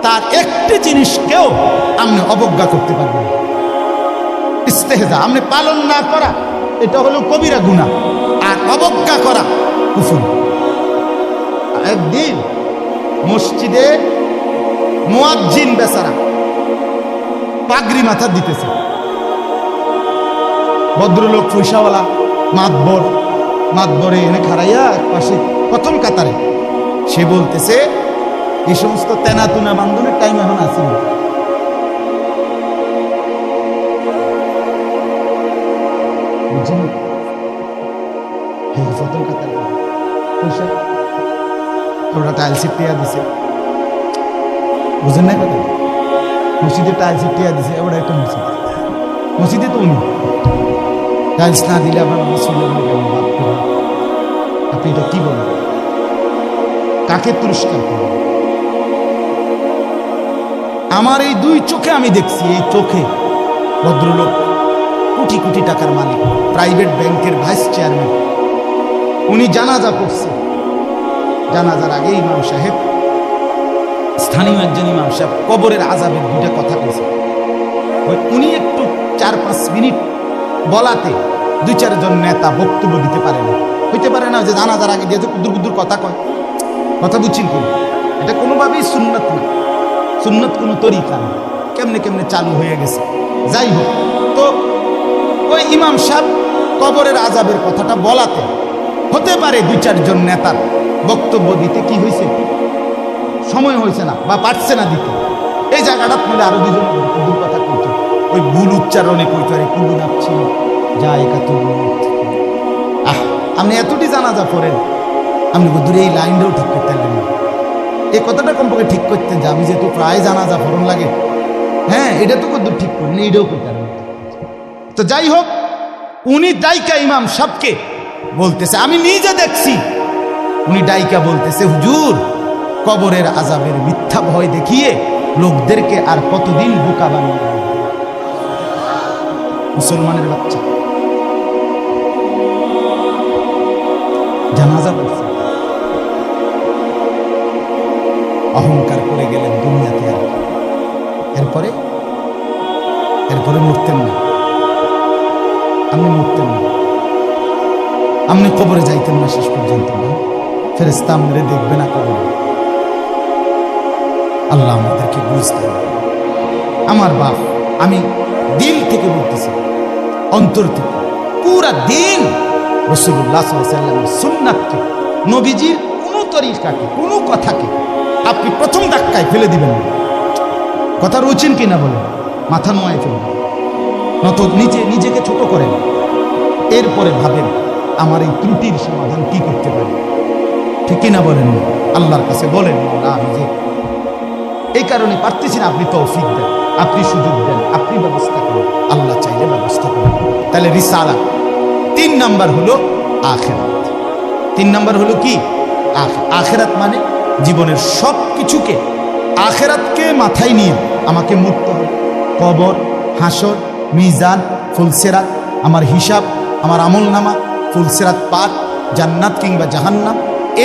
তার একটি জিনিসকেও আপনি অবজ্ঞা করতে পারবেন। ইস্তেহজা আপনি পালন না করা, এটা হলো কবিরা গুনাহ, আর অবজ্ঞা করা কুফর। একদিন মসজিদে মুয়াজ্জিন বেচারা পাগড়ি মাথা দিতেছে, ভদ্রলোক পয়সাওয়ালা মাতবরে এনে খাড়াইয়া পাশে প্রথম কাতারে, সে বলতেছে এই সমস্ত তেনাতুনা বান্ধনের টাইম এখন আছে না, বুঝছেন? প্রথম কাতারে পয়সা ওরা টাইলস টিয়া দিছে, বুঝেন না কথা? মসজিদে টাইলস টিয়া দিছে, ওরা একটা মসজিদে তো উনি টাইলস না দিলে আপনার আপনি এটা কি বলেন? কাকে তুরস্কার করেন? আমার এই দুই চোখে আমি দেখছি, এই চোখে ভদ্রলোক কোটি কোটি টাকার মালিক, প্রাইভেট ব্যাংকের ভাইস চেয়ারম্যান, উনি জানাজা করছে। জানাজার আগে ইমাম সাহেব, স্থানীয় একজন ইমাম সাহেব কবরের আযাবের দুইটা কথা কইছে। উনি একটু 4-5 মিনিট বলাতে 2-4 জন নেতা বক্তব্য দিতে পারে না, হইতে পারে না যে জানাজার আগে দিয়ে কুদ্দুর কথা কয়, কথা বুঝছেন কি? এটা কোনোভাবেই সুন্নত না, সুন্নত কোনো তরিকা না, কেমনে চালু হয়ে গেছে। যাই হোক, তো ওই ইমাম সাহেব কবরের আযাবের কথাটা বলাতে হতে পারে 2-4 জন নেতার বক্তব্য দিতে কি হয়েছে, সময় হয়েছে না বা পারছে না দিতে। এই জায়গাটা মিলে আরো 2 জন কুদ্দুর কথা কইতো, ওই ভুল উচ্চারণে কইতো, আরে কুল্লু নাপছি যা একাতুল। আপনি এতটি জানাজা পড়েন, আপনি দূরে এই লাইনটাও ঠিক করতে পারলেন না, এই কথাটা কমপক্ষে ঠিক করতেন যে আমি যেহেতু প্রায় জানাজা পড়ন লাগে, হ্যাঁ এটা তো কত ঠিক করেন, এইটাও করতে পারেন। তো যাই হোক, উনি ডাইকা ইমাম সাহেবকে বলতেছে, আমি নিজে দেখছি, উনি ডাইকা বলতেছে, হুজুর কবরের আযাবের মিথ্যা ভয় দেখিয়ে লোকদেরকে আর কতদিন বোকা বানিয়ে রাখবেন? মুসলমানের বাচ্চা জানাজা পড়ছে, অহংকার করে গেলেন দুনিয়াতে, আর এরপরে মরতেন না, আপনি মরতেন না, আপনি কবরে যাইতেন না শেষ পর্যন্ত না, ফেরেশতা আমাদের দেখবে না কবর। আল্লাহ আমাদেরকে বুঝতে হবে। আমার বাপ, আমি দিল থেকে বলতেছি, অন্তর থেকে, পুরা দিন রাসূলুল্লাহ সাল্লাল্লাহু আলাইহি ওয়াসাল্লামের সুন্নাতকে, নবীজির কোনো তরিকাকে, কোনো কথাকে আপনি প্রথম ধাক্কায় ফেলে দিবেন না। কথা রুচিন কিনা বলেন, মাথা নোয়ায় ফেলবেন, নত নিজেকে ছোট করেন, এরপরে ভাবেন আমার এই ত্রুটির সমাধান কি করতে পারি। ঠিক কিনা বলেন? আল্লাহর কাছে বলেন, আমি যে এই কারণে পারতেছি না, আপনি তৌফিক দেন, আপনি সুযোগ দেন, আপনি ব্যবস্থা করেন। আল্লাহ চাইলে ব্যবস্থা করেন। তাহলে রিসালা 3 নাম্বার হলো আখিরাত। 3 নাম্বার হলো কি? আখিরাত মানে জীবনের সব কিছুকে, আখিরাতকে মাথায় নিয়ে আমাকে মরতে হবে। কবর, হাসর, মিজান, ফুলসিরাত, আমার হিসাব, আমার আমলনামা, ফুলসিরাত পার, জান্নাত কিংবা জাহান্নাম,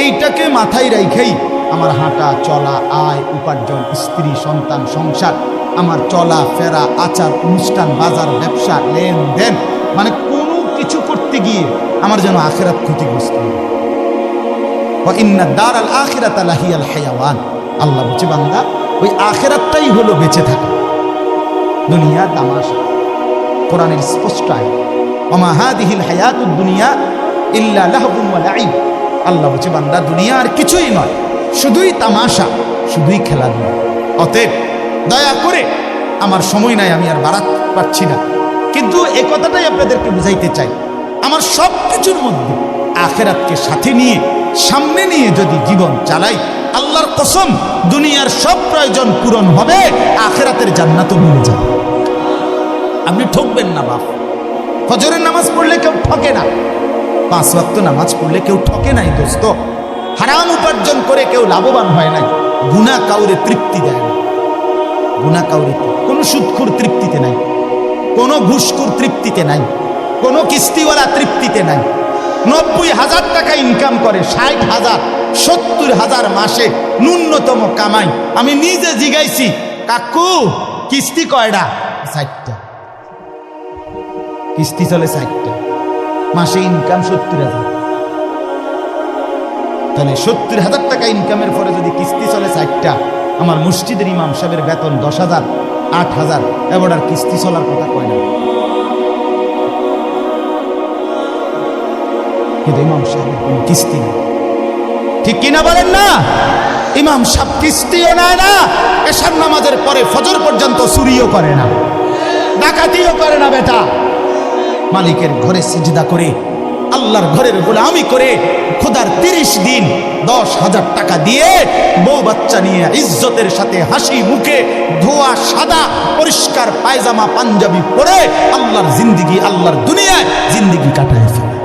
এইটাকে মাথায় রেখেই আমার হাঁটা চলা, আয় উপার্জন, স্ত্রী সন্তান, সংসার, আমার চলা ফেরা, আচার অনুষ্ঠান, বাজার ব্যবসা, লেনদেন, মানে কোনো কিছু করতে গিয়ে আমার যেন আখিরাত ক্ষতিগ্রস্ত হয়। ওয়া ইন্না দারাল আখিরাতা লাহিয়াল হায়াওয়ান। আল্লাহ বলছে, বান্দা ওই আখিরাতটাই হলো বেঁচে থাকা। দুনিয়া তামাশা, কোরআনের স্পষ্ট আয়াত, ওয়া মা হাদিহিল হায়াতুদ দুনিয়া ইল্লা লাহবুন ওয়া লাইব। আল্লাহ বলছে, বান্দা দুনিয়া আর কিছুই নয়, শুধুই তামাশা, শুধুই খেলাধুলা। অতএব দয়া করে, আমার সময় নাই, আমি আর বাড়াতে পারছি না, কিন্তু এই কথাটাই আপনাদেরকে বুঝাইতে চাই, আমার সব কিছুর মধ্যে আখিরাতকে সাথে নিয়ে, সামনে নিয়ে যদি জীবন চালাই, আল্লাহর কসম দুনিয়ার সব প্রয়োজন পূরণ হবে, আখিরাতের জান্নাতও মিলে যাবে। আপনি ঠকবেন না বাপ। ফজরের নামাজ পড়লে কেউ ঠকে না, 5 ওয়াক্ত নামাজ পড়লে কেউ ঠকে নাই দোস্ত। হারাম উপার্জন করে কেউ লাভবান হয় নাই। গুনাহ কাউরে তৃপ্তি দেয় না, গুনাহ কাউরে, কোনো সুদখোর তৃপ্তিতে নাই, কোনো ঘুষখোর তৃপ্তিতে নাই, কোনো কিস্তিওয়ালা তৃপ্তিতে নাই। 90,000 টাকা ইনকাম করে, 60,000, 70,000 মাসে ন্যূনতম কামাই। আমি নিজে জিগাইছি, কাকু কিস্তি কয়টা? 60টা। কিস্তি চলে 60টা, মাসে ইনকাম 70,000। তাহলে 70,000 টাকা ইনকামের পরে যদি কিস্তি চলে 60টা, আমার মসজিদের ইমাম সাহেবের বেতন 10,000, 8,000, এবার আর কিস্তি চলার কথা কয় না। কিন্তু ইমাম সাহেবের কোনো কিস্তি নেই। ঠিক কিনা বলেন না? ইমাম সাহেব কিস্তিও নেয় না, এশার নামাজের পরে ফজর পর্যন্ত চুরিও করে না, ডাকাতিও করে না। বেটা মালিকের ঘরে সিজদা করে, আল্লাহর ঘরের গোলামি করে, খোদার 30 দিন 10,000 টাকা দিয়ে বউ বাচ্চা নিয়ে ইজ্জতের সাথে হাসি মুখে, ধোয়া সাদা পরিষ্কার পায়জামা পাঞ্জাবি পরে আল্লাহর জিন্দিগি, আল্লাহর দুনিয়ায় জিন্দিগি কাটায় ফেলে।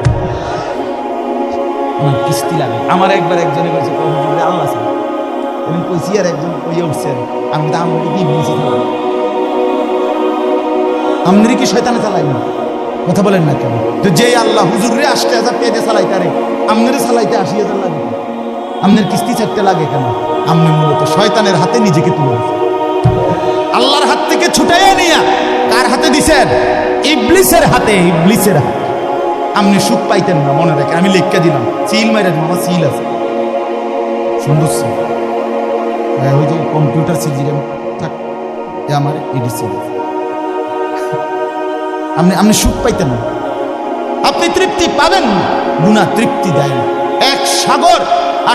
আমার কিস্তি লাগে। আমার একবার একজনে বলছে, আল্লাহ আমি কইছি, আর একজন কইয়া উঠছেন, আমি তো আমি কি বলছি, আমনি কি শয়তানে চালাই না? কথা বলেন না কেন? তো যে আল্লাহ হুজুর রে 80,000 টাকা দিয়ে চালাইতে, আরে আমনের চালাইতে 80,000 লাগে, আমনের কিস্তি ছাড়তে লাগে কেন? আমনে মূলত শয়তানের হাতে নিজেকে তুলে দিচ্ছেন। আল্লাহর হাত থেকে ছুটাইয়া নিয়া কার হাতে দিছেন? ইবলিসের হাতে। ইবলিসের হাতে আপনি সুখ পাইতেন না, মনে রাখেন। আমি লিখকে দিলাম, সিল মাইরা দিলাম, আমার সিল আছে, সুন্দর সিল। ওই যে কম্পিউটার সিল দিলাম, থাক, আমার এডি সিল। আপনি সুখ পাইতেন না, আপনি তৃপ্তি পাবেন না। গুনাহ তৃপ্তি দেয় না। এক সাগর,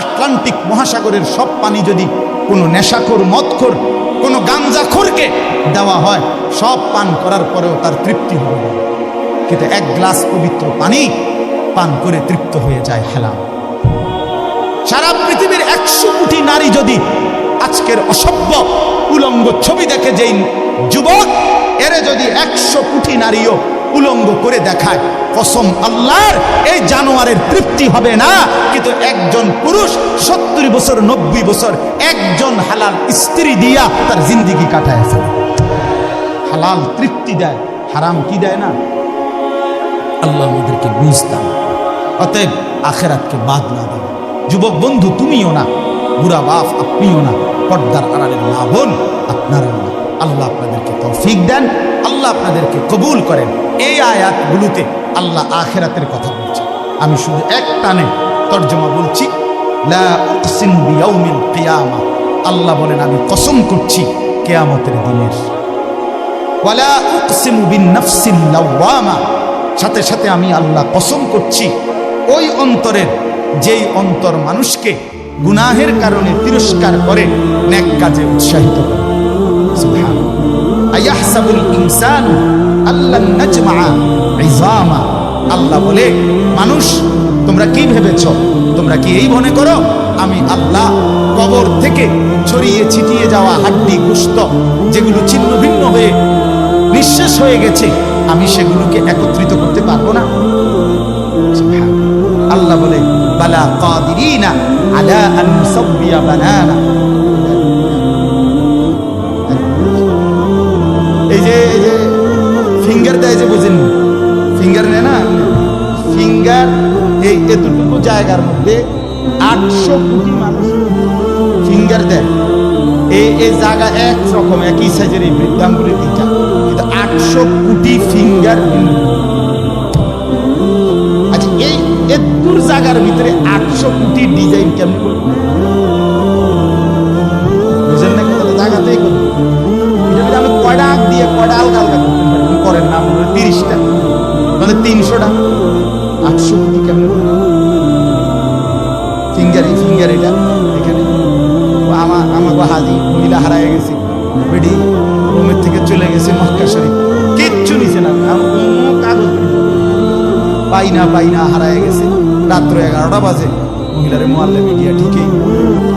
আটলান্টিক মহাসাগরের সব পানি যদি কোনো নেশাখোর, মদখোর, কোনো গাঞ্জাখোরকে দেওয়া হয়, সব পান করার পরেও তার তৃপ্তি হবে না। কিন্তু 1 গ্লাস পবিত্র পানি পান করে তৃপ্ত হয়ে যায় হালাল। সারা পৃথিবীর 100 কোটি নারী যদি আজকের অসভ্য উলঙ্গ ছবি দেখে, যেই যুবক এরে যদি 100 কোটি নারীও উলঙ্গ করে দেখায়, কসম আল্লাহর, এই জানোয়ারের তৃপ্তি হবে না। কিন্তু একজন পুরুষ 70 বছর 90 বছর একজন হালাল স্ত্রী দিয়া তার জিন্দিগি কাটায় ফেলে। হালাল তৃপ্তি দেয়, হারাম কি দেয় না? আল্লাহ আমাদেরকে বুঝতাম। অতএব আখিরাতকে বাদ না দেব। যুবক বন্ধু তুমিও না, বুড়া বাপ আপনিও না, পর্দার আড়ালের মা বোন আপনারা না। আল্লাহ আপনাদেরকে তৌফিক দেন, আল্লাহ আপনাদেরকে কবুল করেন। এই আয়াতগুলোতে আল্লাহ আখিরাতের কথা বলছে। আমি শুধু এক টানে তর্জমা বলছি, লা উকসিমু বিয়াউমিল কিয়ামা, আল্লাহ বলেন আমি কসম করছি কিয়ামতের দিনের। ওয়ালা উকসিমু বিন-নাফসিল লাওয়ামা, সাথে সাথে আমি আল্লাহ কসম করছি ওই অন্তরের, যেই অন্তর মানুষকে গুনাহের কারণে তিরস্কার করে নেক কাজে উৎসাহিত করে। সুবহানাল্লাহ। আয়াহসাবুল ইনসানু আল্লান নাজমা ইযামা, আল্লাহ বলে মানুষ তোমরা কি ভেবেছ, তোমরা কি এই মনে করো আমি আল্লাহ কবর থেকে ছড়িয়ে ছিটিয়ে যাওয়া হাড্ডি গোশত যেগুলো ছিন্ন ভিন্ন হয়ে নিঃশেষ হয়ে গেছে আমি সেগুলোকে একত্রিত করতে পারবো না? আল্লাহ বলে বালা কাদিরিনা আলা আন নুসাব্বিয়া বানানা। এই যে ফিঙ্গার দেয় যে বুঝেন, ফিঙ্গার নেয় না, ফিঙ্গার এই এতটুকু জায়গার মধ্যে 800 কোটি মানুষ ফিঙ্গার দেয়। এই জায়গা একরকম একই সাইজের এই বৃদ্ধাঙ্গুলের দিকটা, কিন্তু 800 কোটি ফিঙ্গার। আচ্ছা এই এত জায়গার ভিতরে 800 কোটি ডিজাইন কেমন করবে বুঝেন না? জায়গাতেই করবে। আমি কয়টা আগ দিয়ে কয়টা আলগা আলগা করতে পারি করেন না, 30টা মানে 300টা, 800 কোটি কেমন করবে ফিঙ্গার? এই ফিঙ্গার এটা এখানে আমাকে হাজি মহিলা হারায় গেছে, বেডি রুমের থেকে চলে গেছে মক্কা শরীফ, কিচ্ছু নিছে না, কাগজ পাই না হারায় গেছে। রাত্র 11টা বাজে মহিলারে মোয়াল্লেম গিয়া ঠিকই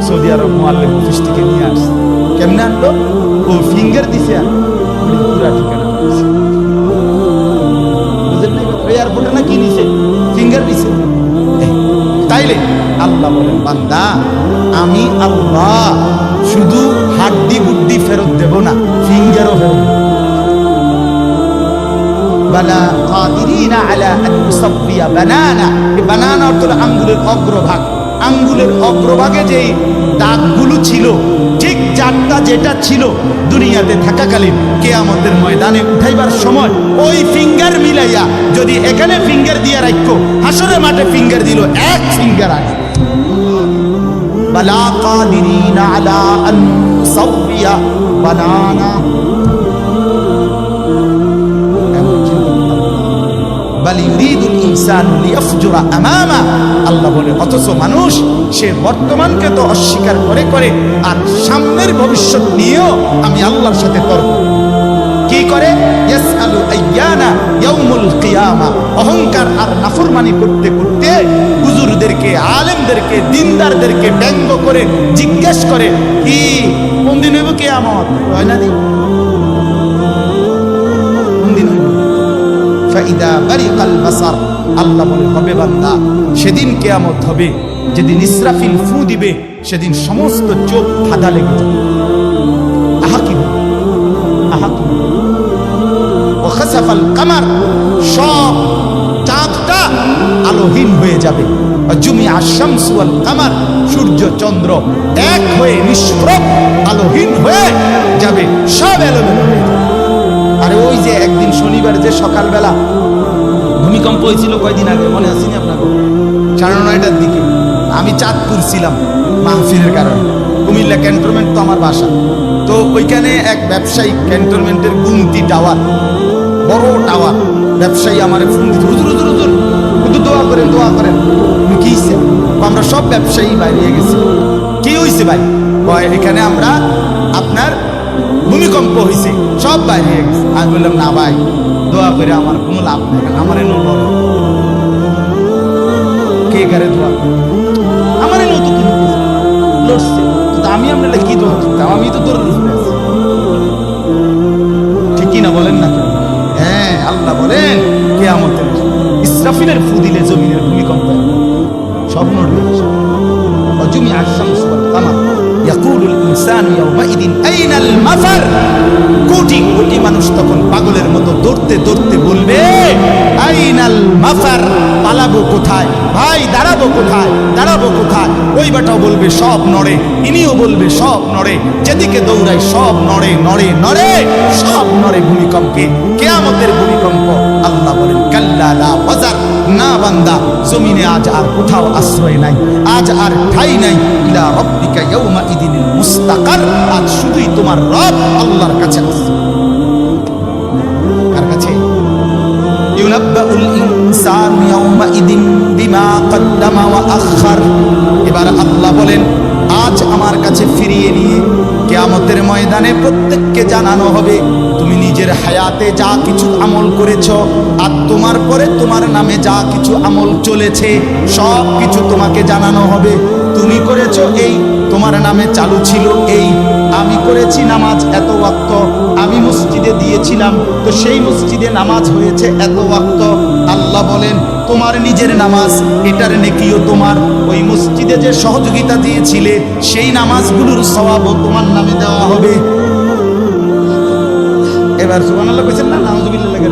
সৌদি আরব মোয়াল্লেম অফিস থেকে নিয়ে আসছে। কেমনে আনলো? ও ফিঙ্গার দিছে, পুরা ঠিকানা বুঝলেন না? এয়ারপোর্টে না কি নিছে, ফিঙ্গার দিছে। তাইলে আল্লাহ বলেন বান্দা আমি আল্লাহ শুধু হাড্ডি বুড্ডি ফেরত দেব না, ফিঙ্গারও ফেরত। বালা কাদিরিনা আলা আন নুসাব্বিয়া বানানা, এই বানানা অর্থ আঙ্গুলের অগ্রভাগ। আঙ্গুলের অগ্রভাগে যেই দাগগুলো ছিল, ঠিক চারটা যেটা ছিল দুনিয়াতে থাকাকালীন, কিয়ামতের ময়দানে উঠাইবার সময় ওই ফিঙ্গার মিলাইয়া যদি এখানে ফিঙ্গার দিয়ে রাখো, হাসরের মাঠে ফিঙ্গার দিল এক ফিঙ্গার আগে। বালা কাদিরিনা আলা আন নুসাব্বিয়া বানানা, আল্লাহ বলে অথচ মানুষ সে বর্তমানকে তো অস্বীকার করে করে আর সামনের ভবিষ্যৎ নিয়েও আমি আল্লাহর সাথে তর্ক কি করে? ইয়াসআলু আইয়ানা ইয়াউমুল কিয়ামা, অহংকার আর নাফরমানি করতে করতে হুজুরদেরকে, আলেমদেরকে, দিনদারদেরকে ব্যঙ্গ করে জিজ্ঞেস করে কি কোন দিন হইব কিয়ামত? হয় না দিন কোন দিন হইব? ফাইদা বারিকাল বাসার, আল্লাহ বলে হবে বান্দা সেদিন কিয়ামত হবে যেদিন ইসরাফিল ফু দিবে, সেদিন সমস্ত চোখ ধাঁধা লেগে যাবে। ও খাসাফাল কামার, সব চাঁদটা আলোহীন হয়ে যাবে। জুমিআ শামসু ওয়াল কামার, সূর্য চন্দ্র এক হয়ে নিষ্প্রভ আলোহীন হয়ে যাবে, সব এলোমেলো হয়ে যাবে। আরে ওই যে একদিন শনিবার যে সকালবেলা ভূমিকম্প হয়েছিল কয়দিন আগে, মনে আছে নি আপনাকে? 9:30টার দিকে আমি চাঁদপুর ছিলাম মাহফিলের কারণে। কুমিল্লা ক্যান্টনমেন্ট তো আমার বাসা, তো ওইখানে এক ব্যবসায়ী ক্যান্টনমেন্টের গুমতি টাওয়ার, বড় টাওয়ার, ব্যবসায়ী আমার ফোন দিতে, হুজুর হুজুর হুজুর শুধু দোয়া করেন দোয়া করেন। কি হয়েছে? আমরা সব ব্যবসায়ী বাইরে গেছি। কি হয়েছে ভাই? এখানে আমরা আপনার ভূমিকম্প হয়েছে, সব বাইরে গেছে। আমি বললাম না ভাই দোয়া করে আমার কোনো লাভ নেই, আমার এনে লড়ে কে গারে দোয়া আমার এনে তো কি লড়ছে, আমি আপনারা কি দোয়া করতাম? আমি তো তোর ঠিক কিনা বলেন না? হ্যাঁ, আল্লাহ বলেন কিয়ামতের ইসরাফিলের ফু দিলে জমিনের ভূমিকম্প সব নড়বে। জুমিআ শামসু ওয়াল কামার ইয়াকুলুল ইনসানু ইয়াওমাইদিন আইনাল মাফার, কোটি কোটি মানুষ তখন পাগলের মতো দৌড়তে দৌড়তে বলবে আইনাল মাফার, পালাবো কোথায় ভাই, দাঁড়াবো কোথায়, দাঁড়াবো কোথায়? ওই বেটাও বলবে সব নড়ে, ইনিও বলবে সব নড়ে, যেদিকে দৌড়ায় সব নড়ে নড়ে নড়ে, সব নড়ে ভূমিকম্পে, কিয়ামতের ভূমিকম্প। আল্লাহ বলেন কাল্লা লা ওয়াজার, না বান্দা, জমিনে আজ আর কোথাও আশ্রয় নাই, আজ আর ঠাই নাই। ইলা রাব্বিকা ইয়াউমা ইদিনিল মুস্তাকার, আজ শুধুই তোমার রব আল্লাহর কাছে আছে। কার কাছে? ইউনাব্বাউল ইনসানু ইয়াউমা ইদিন বিমা কদ্দামা ওয়া আখার। এবার আল্লাহ বলেন, আজ আমার কাছে ফিরিয়ে নিয়ে কিয়ামতের ময়দানে প্রত্যেককে জানানো হবে তুমি নিজের হায়াতে যা কিছু আমল করেছো, আর তোমার পরে তোমার নামে যা কিছু আমল চলেছে সব কিছু তোমাকে জানানো হবে। তুমি করেছো এই, তোমার নামে চালু ছিল এই। আমি করেছি নামাজ এত ওয়াক্ত, আমি মসজিদে দিয়েছিলাম তো সেই মসজিদে নামাজ হয়েছে এত ওয়াক্ত। আল্লাহ বলেন, তোমার নিজের নামাজ এটার নেকিও তোমার, ওই মসজিদে যে সহযোগিতা দিয়েছিলে সেই নামাজগুলোর সওয়াবও তোমার নামে দেওয়া হবে। এবার সুবহানাল্লাহ কইছেন না? নাউযুবিল্লাহ লাগে।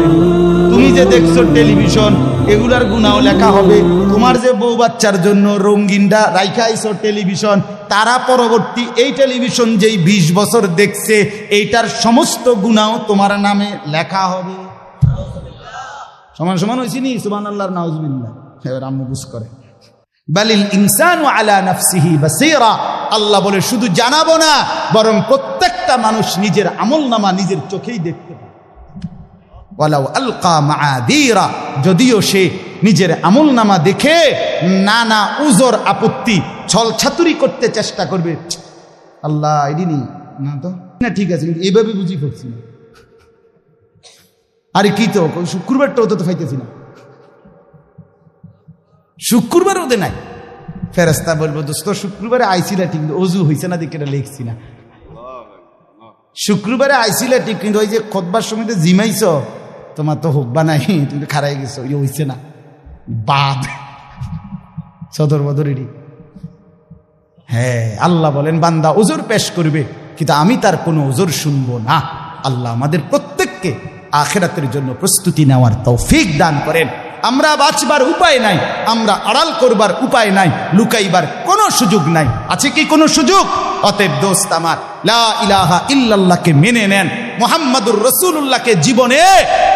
তুমি যে দেখছো টেলিভিশন, এগুলার গুনাহও লেখা হবে। তোমার যে বউ বাচ্চার জন্য রঙিনটা রাইখা আইছো টেলিভিশন, তারা পরবর্তী এই টেলিভিশন যেই 20 বছর দেখছে এইটার সমস্ত গুনাহও তোমার নামে লেখা হবে। সমান সমান হইছি নি? সুবহানাল্লাহ নাউযুবিল্লাহ। এবার আম্মু বুঝ করে, বালিল ইনসানু আলা নাফসিহি বাসীরা। আল্লাহ বলে শুধু জানাবো না, বরং প্রত্যেকটা মানুষ নিজের আমলনামা নিজের চোখেই দেখতে পাবে। ওয়ালাউ আলকা মাআযীরা, যদিও সে নিজের আমলনামা দেখে নানা উজর আপত্তি ছলছাতুরি করতে চেষ্টা করবে, আল্লাহ এদিনই না তো না, ঠিক আছে কিন্তু এইভাবে বুঝি করছি না, আরে কি তো শুক্রবারটাও তো পাইতেছি না, শুক্রবার ওদে নাই। ফেরেশতা বলবো, দোস্ত শুক্রবারে আইছিলা ঠিক, অজু হইছে না দেখে লিখছি না। শুক্রবারে আইছিলা ঠিক, কিন্তু ওই যে খুতবার সময় জিমাইছ, তোমার তো হুব্বা নাই, তুমি খারাই গেছো, ওই হইছে না। বাদ সদর বদরেরই। হ্যাঁ, আল্লাহ বলেন বান্দা ওজোর পেশ করবে, কিন্তু আমি তার কোনো ওজোর শুনবো না। আল্লাহ আমাদের প্রত্যেককে আখিরাতের জন্য প্রস্তুতি নেওয়ার তৌফিক দান করেন। আমরা বাঁচবার উপায় নাই, আমরা আড়াল করবার উপায় নাই, লুকাইবার কোনো সুযোগ নাই। আছে কি কোনো সুযোগ? অতএব দোস্ত আমার, লা ইলাহা ইল্লাল্লাহকে মেনে নেন, মুহাম্মাদুর রাসূলুল্লাহকে জীবনে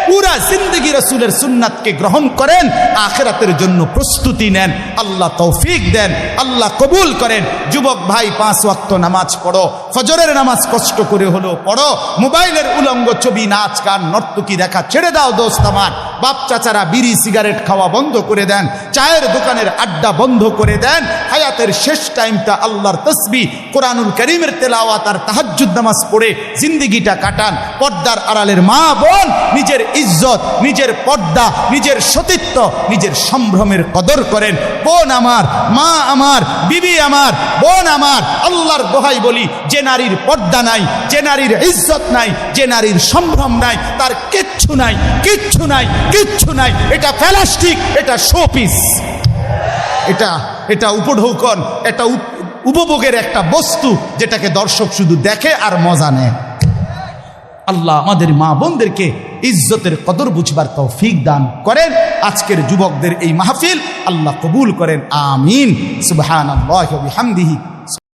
পুরা জিন্দেগি রাসূলের সুন্নাতকে গ্রহণ করেন, আখিরাতের জন্য প্রস্তুতি নেন। আল্লাহ তৌফিক দেন, আল্লাহ কবুল করেন। যুবক ভাই, 5 ওয়াক্ত নামাজ পড়ো, ফজরের নামাজ কষ্ট করে হলেও পড়ো। মোবাইলের উলঙ্গ ছবি, নাচ গান, নর্তকী দেখা ছেড়ে দাও দোস্ত আমার। বাপ চাচারা বিড়ি সিগারেট খাওয়া বন্ধ করে দেন, চায়ের দোকানের আড্ডা বন্ধ করে দেন। হায়াতের শেষ টাইমটা আল্লাহর তাসবিহ, কোরআনুল কারীমের তেলাওয়াত আর তাহাজ্জুদ নামাজ পড়ে জিন্দেগিটা কাটান। পর্দার আড়ালের মা বোন, নিজের ইজ্জত, নিজের পর্দা, নিজের সতীত্ব, নিজের সম্ভ্রমের কদর করেন। বোন আমার, মা আমার, বিবি আমার, বোন আমার, আল্লাহর দোহাই বলি, যে নারীর পর্দা নাই, যে নারীর ইজ্জত নাই, যে নারীর সম্ভ্রম নাই, তার কিচ্ছু নাই, কিচ্ছু নাই, কিচ্ছু নাই। এটা প্লাস্টিক, এটা শোপিস, এটা উপঢৌকন, এটা উপভোগের একটা বস্তু, যেটাকে দর্শক শুধু দেখে আর মজা নেয়। আল্লাহ আমাদের মা বোনদেরকে ইজ্জতের কদর বুঝবার তৌফিক দান করেন। আজকের যুবকদের এই মাহফিল আল্লাহ কবুল করেন, আমিন। সুবহানাল্লাহি ওয়া বিহামদিহি।